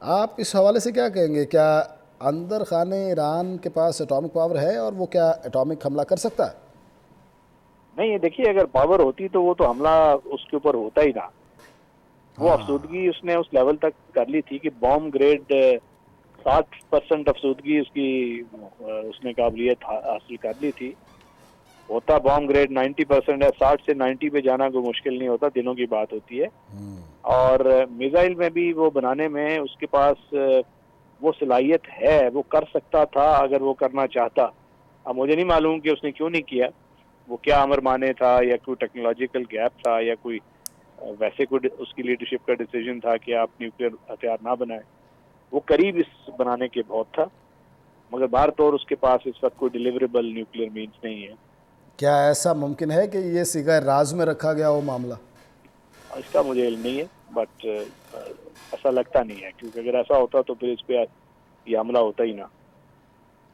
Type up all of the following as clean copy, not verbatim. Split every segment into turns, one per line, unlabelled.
آپ اس حوالے سے کیا کہیں گے؟ کیا اندر خانے ایران کے پاس اٹامک پاور ہے اور وہ کیا اٹامک حملہ کر سکتا ہے؟
نہیں، یہ دیکھیے، اگر پاور ہوتی تو وہ تو حملہ اس کے اوپر ہوتا ہی نہ. وہ
ہاں
افسودگی اس نے اس لیول تک کر لی تھی کہ بام گریڈ 60% افسودگی اس کی اس نے قابلیت حاصل کر لی تھی. ہوتا بام گریڈ 90% ہے، 60 سے 90 پہ جانا کوئی مشکل نہیں ہوتا، دنوں کی بات ہوتی ہے. اور میزائل میں بھی وہ بنانے میں اس کے پاس وہ صلاحیت ہے، وہ کر سکتا تھا اگر وہ کرنا چاہتا. اب مجھے نہیں معلوم کہ اس نے کیوں نہیں کیا، وہ کیا امر مانے تھا یا کوئی ٹیکنالوجیکل گیپ تھا یا کوئی ویسے کوئی اس کی لیڈرشپ کا ڈیسیجن تھا کہ آپ نیوکلیر ہتھیار نہ بنائیں. وہ قریب اس بنانے کے بہت تھا، مگر بہر طور اس کے پاس اس وقت کوئی ڈیلیوریبل نیوکلیر مینس نہیں ہے.
کیا ایسا ممکن ہے کہ یہ صیغہ راز میں رکھا گیا وہ معاملہ؟
اس کا مجھے علم نہیں ہے، بٹ ایسا لگتا نہیں ہے، کیونکہ اگر ایسا ہوتا تو پھر اس پہ یہ حملہ ہوتا ہی نہ.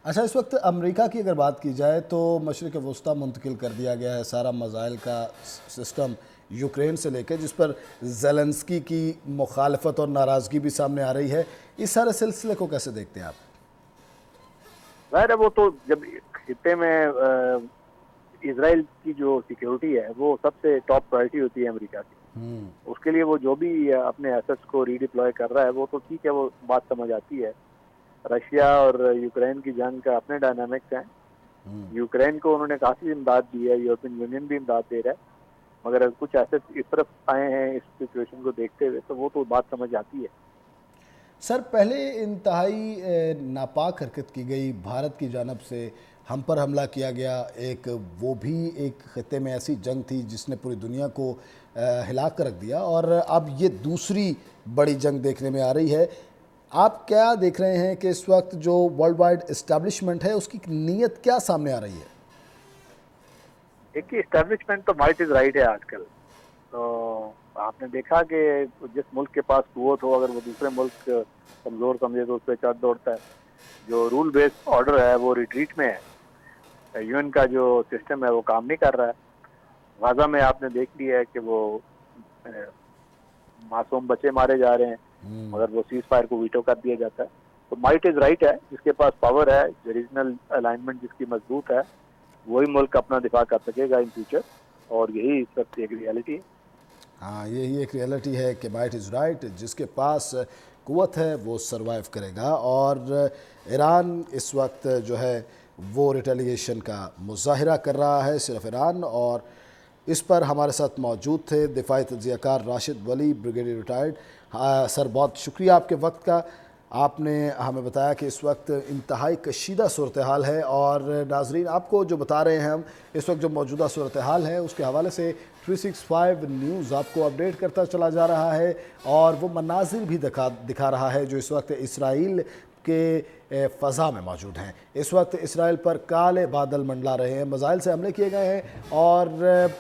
اچھا، اس وقت امریکہ کی اگر بات کی جائے تو مشرق وسطیٰ منتقل کر دیا گیا ہے سارا میزائل کا سسٹم یوکرین سے لے کے، جس پر زیلنسکی کی مخالفت اور ناراضگی بھی سامنے آ رہی ہے. اس سارے سلسلے کو کیسے دیکھتے ہیں آپ؟
ظاہر ہے، وہ تو جب خطے میں اسرائیل کی جو سیکیورٹی ہے وہ سب سے ٹاپ پرائرٹی ہوتی ہے امریکہ کی. اس کے لیے وہ جو بھی اپنے ایسٹس کو ری ڈپلوائے کر رہا ہے وہ تو ٹھیک ہے، وہ بات سمجھ آتی ہے. رشیا اور یوکرین کی جنگ کا اپنے ڈائنامکس ہیں. یوکرین کو انہوں نے کافی امداد دی ہے، یورپین یونین بھی امداد دے رہا ہے، مگر کچھ ایسے اس طرف آئے ہیں اس سچویشن کو دیکھتے ہوئے تو وہ تو بات سمجھ آتی ہے.
سر، پہلے انتہائی ناپاک حرکت کی گئی بھارت کی جانب سے، ہم پر حملہ کیا گیا. وہ بھی ایک خطے میں ایسی جنگ تھی جس نے پوری دنیا کو ہلا کر رکھ دیا، اور اب یہ دوسری بڑی جنگ دیکھنے میں آ رہی ہے. آپ کیا دیکھ رہے ہیں کہ اس وقت جو ورلڈ وائڈ اسٹیبلشمنٹ ہے اس کی نیت کیا سامنے آ رہی ہے؟
دیکھیے، اسٹیبلشمنٹ تو مائٹ از رائٹ ہے آج کل. تو آپ نے دیکھا کہ جس ملک کے پاس قوت ہو، اگر وہ دوسرے ملک کمزور سمجھے تو اس پہ چڑھ دوڑتا ہے. جو رول بیسڈ آرڈر ہے وہ ریٹریٹ میں ہے. یو این کا جو سسٹم ہے وہ کام نہیں کر رہا ہے. غزہ میں آپ نے دیکھ لیا ہے کہ وہ معصوم بچے مارے جا رہے ہیں، مگر وہ سیز فائر کو ویٹو کر دیا جاتا ہے. تو مائٹ از رائٹ ہے، جس کے پاس پاور ہے، ریجنل الائنمنٹ جس کی مضبوط ہے، وہی ملک اپنا دفاع کر سکے گا ان فیوچر، اور یہی اس وقت ایک ریالٹی ہے.
ہاں، یہی ایک ریالٹی ہے کہ مائٹ از رائٹ، جس کے پاس قوت ہے وہ سروائیو کرے گا. اور ایران اس وقت جو ہے وہ ریٹیلیشن کا مظاہرہ کر رہا ہے. صرف ایران، اور اس پر ہمارے ساتھ موجود تھے دفاعی تجزیہ کار راشد ولی، بریگیڈیئر ریٹائرڈ. سر، بہت شکریہ آپ کے وقت کا. آپ نے ہمیں بتایا کہ اس وقت انتہائی کشیدہ صورتحال ہے، اور ناظرین آپ کو جو بتا رہے ہیں ہم اس وقت جو موجودہ صورتحال ہے اس کے حوالے سے 365 نیوز آپ کو اپڈیٹ کرتا چلا جا رہا ہے، اور وہ مناظر بھی دکھا رہا ہے جو اس وقت اسرائیل کے فضا میں موجود ہیں. اس وقت اسرائیل پر کالے بادل منڈلا رہے ہیں، میزائل سے حملے کیے گئے ہیں، اور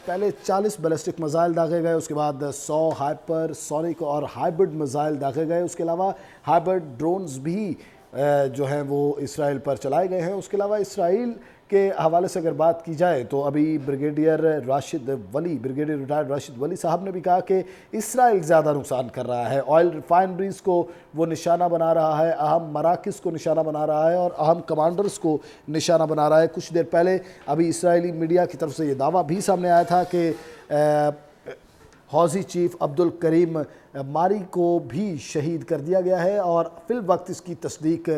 پہلے 40 بیلسٹک میزائل داغے گئے، اس کے بعد 100 ہائپر سونک اور ہائبرڈ میزائل داغے گئے. اس کے علاوہ ہائبرڈ ڈرونز بھی جو ہیں وہ اسرائیل پر چلائے گئے ہیں. اس کے علاوہ اسرائیل کے حوالے سے اگر بات کی جائے تو ابھی بریگیڈیئر ریٹائرڈ راشد ولی صاحب نے بھی کہا کہ اسرائیل زیادہ نقصان کر رہا ہے. آئل ریفائنریز کو وہ نشانہ بنا رہا ہے، اہم مراکز کو نشانہ بنا رہا ہے، اور اہم کمانڈرز کو نشانہ بنا رہا ہے. کچھ دیر پہلے ابھی اسرائیلی میڈیا کی طرف سے یہ دعویٰ بھی سامنے آیا تھا کہ حوثی چیف عبد الکریم ماری کو بھی شہید کر دیا گیا ہے، اور فی الوقت اس کی تصدیق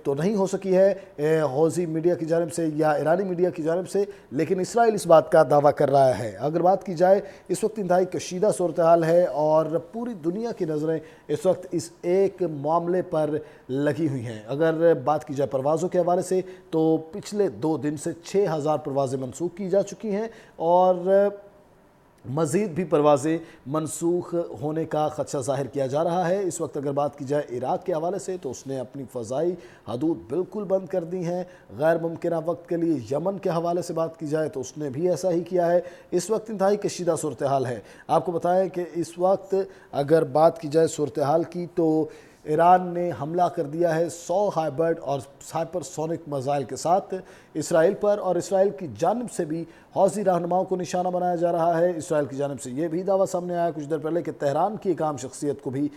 تو نہیں ہو سکی ہے حوثی میڈیا کی جانب سے یا ایرانی میڈیا کی جانب سے، لیکن اسرائیل اس بات کا دعویٰ کر رہا ہے. اگر بات کی جائے اس وقت انتہائی کشیدہ صورتحال ہے، اور پوری دنیا کی نظریں اس وقت اس ایک معاملے پر لگی ہوئی ہیں. اگر بات کی جائے پروازوں کے حوالے سے تو پچھلے 2 دن سے 6000 پروازیں منسوخ کی جا چکی ہیں، اور مزید بھی پروازیں منسوخ ہونے کا خدشہ ظاہر کیا جا رہا ہے. اس وقت اگر بات کی جائے عراق کے حوالے سے تو اس نے اپنی فضائی حدود بالکل بند کر دی ہیں. غیر ممکنہ وقت کے لیے یمن کے حوالے سے بات کی جائے تو اس نے بھی ایسا ہی کیا ہے. اس وقت انتہائی کشیدہ صورتحال ہے. آپ کو بتائیں کہ اس وقت اگر بات کی جائے صورتحال کی تو ایران نے حملہ کر دیا ہے 100 ہائبرڈ اور ہائپر سونک میزائل کے ساتھ اسرائیل پر، اور اسرائیل کی جانب سے بھی حوثی رہنماؤں کو نشانہ بنایا جا رہا ہے۔ اسرائیل کی جانب سے یہ بھی دعویٰ سامنے آیا کچھ دیر پہلے کہ تہران کی ایک عام شخصیت کو بھی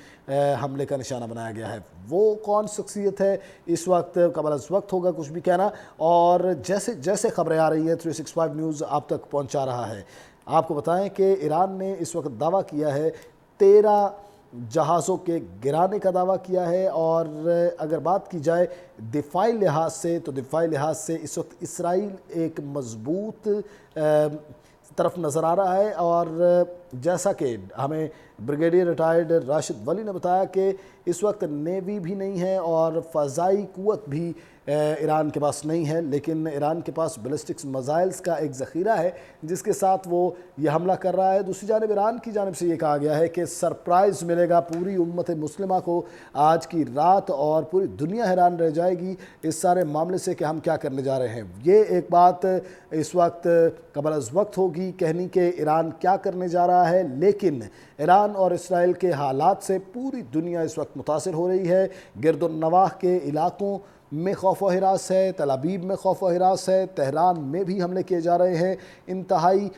حملے کا نشانہ بنایا گیا ہے۔ وہ کون شخصیت ہے اس وقت قبل از وقت ہوگا کچھ بھی کہنا، اور جیسے جیسے خبریں آ رہی ہیں 365 نیوز آپ تک پہنچا رہا ہے۔ آپ کو بتائیں کہ ایران نے اس وقت دعویٰ کیا ہے 13 جہازوں کے گرانے کا دعویٰ کیا ہے، اور اگر بات کی جائے دفاعی لحاظ سے تو دفاعی لحاظ سے اس وقت اسرائیل ایک مضبوط طرف نظر آ رہا ہے، اور جیسا کہ ہمیں بریگیڈیئر ریٹائرڈ راشد ولی نے بتایا کہ اس وقت نیوی بھی نہیں ہے اور فضائی قوت بھی ایران کے پاس نہیں ہے، لیکن ایران کے پاس بیلسٹکس میزائلز کا ایک ذخیرہ ہے جس کے ساتھ وہ یہ حملہ کر رہا ہے۔ دوسری جانب ایران کی جانب سے یہ کہا گیا ہے کہ سرپرائز ملے گا پوری امت مسلمہ کو آج کی رات، اور پوری دنیا حیران رہ جائے گی اس سارے معاملے سے کہ ہم کیا کرنے جا رہے ہیں۔ یہ ایک بات اس وقت قبل از وقت ہوگی کہنی کہ ایران کیا کرنے جا رہا ہے، لیکن ایران اور اسرائیل کے حالات سے پوری دنیا اس وقت متاثر ہو رہی ہے۔ گرد و نواح کے علاقوں میں خوف و ہراس ہے، تل ابیب میں خوف و ہراس ہے، تہران میں بھی حملے کیے جا رہے ہیں۔ انتہائی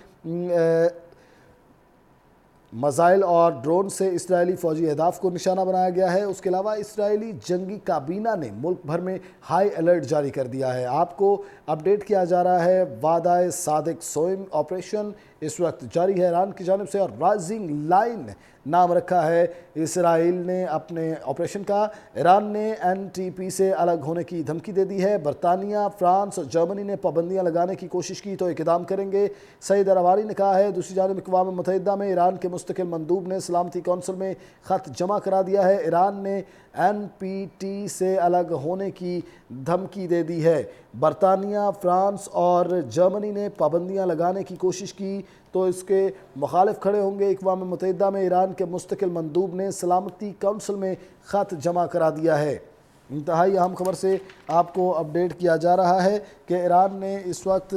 میزائل اور ڈرون سے اسرائیلی فوجی اہداف کو نشانہ بنایا گیا ہے۔ اس کے علاوہ اسرائیلی جنگی کابینہ نے ملک بھر میں ہائی الرٹ جاری کر دیا ہے۔ آپ کو اپڈیٹ کیا جا رہا ہے وعدہ صادق سوئم آپریشن اس وقت جاری ہے ایران کی جانب سے، اور رائزنگ لائن نام رکھا ہے اسرائیل نے اپنے آپریشن کا۔ ایران نے NPT سے الگ ہونے کی دھمکی دے دی ہے۔ برطانیہ، فرانس اور جرمنی نے پابندیاں لگانے کی کوشش کی تو اقدام کریں گے، سعید ارواری نے کہا ہے۔ دوسری جانب اقوام متحدہ میں ایران کے مستقل مندوب نے سلامتی کونسل میں خط جمع کرا دیا ہے۔ ایران نے NPT سے الگ ہونے کی دھمکی دے دی ہے۔ برطانیہ، فرانس اور جرمنی نے پابندیاں لگانے کی کوشش کی تو اس کے مخالف کھڑے ہوں گے۔ اقوام متحدہ میں ایران کے مستقل مندوب نے سلامتی کونسل میں خط جمع کرا دیا ہے۔ انتہائی اہم خبر سے آپ کو اپڈیٹ کیا جا رہا ہے کہ ایران نے اس وقت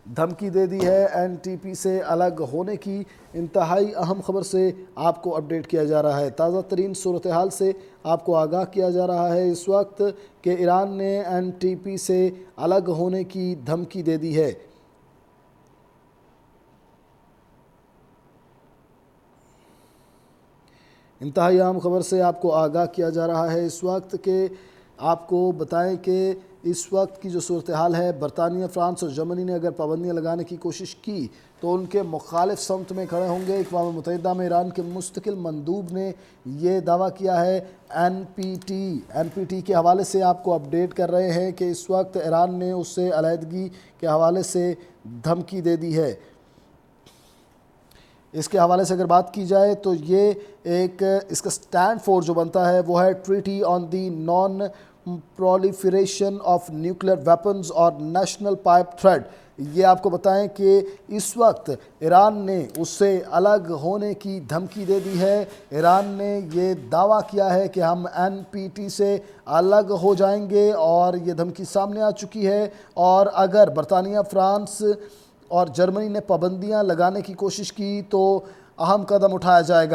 دھمکی دے دی ہے NPT سے الگ ہونے کی۔ انتہائی اہم خبر سے آپ کو اپڈیٹ کیا جا رہا ہے، تازہ ترین صورتحال سے آپ کو آگاہ کیا جا رہا ہے اس وقت کہ ایران نے NPT سے الگ ہونے کی دھمکی دے دی ہے۔ انتہائی اہم خبر سے آپ کو آگاہ کیا جا رہا ہے اس وقت کہ آپ کو بتائیں کہ اس وقت کی جو صورتحال ہے، برطانیہ، فرانس اور جرمنی نے اگر پابندیاں لگانے کی کوشش کی تو ان کے مخالف سمت میں کھڑے ہوں گے۔ اقوام متحدہ میں ایران کے مستقل مندوب نے یہ دعویٰ کیا ہے۔ NPT کے حوالے سے آپ کو اپڈیٹ کر رہے ہیں کہ اس وقت ایران نے اس سے علیحدگی کے حوالے سے دھمکی دے دی ہے۔ اس کے حوالے سے اگر بات کی جائے تو یہ ایک اس کا سٹینڈ فور جو بنتا ہے وہ ہے treaty on the non proliferation of nuclear weapons اور نیشنل پائپ تھریڈ۔ یہ آپ کو بتائیں کہ اس وقت ایران نے اس سے الگ ہونے کی دھمکی دے دی ہے۔ ایران نے یہ دعویٰ کیا ہے کہ ہم NPT سے الگ ہو جائیں گے، اور یہ دھمکی سامنے آ چکی ہے، اور اگر برطانیہ، فرانس اور جرمنی نے پابندیاں لگانے کی کوشش کی تو اہم قدم اٹھایا جائے گا۔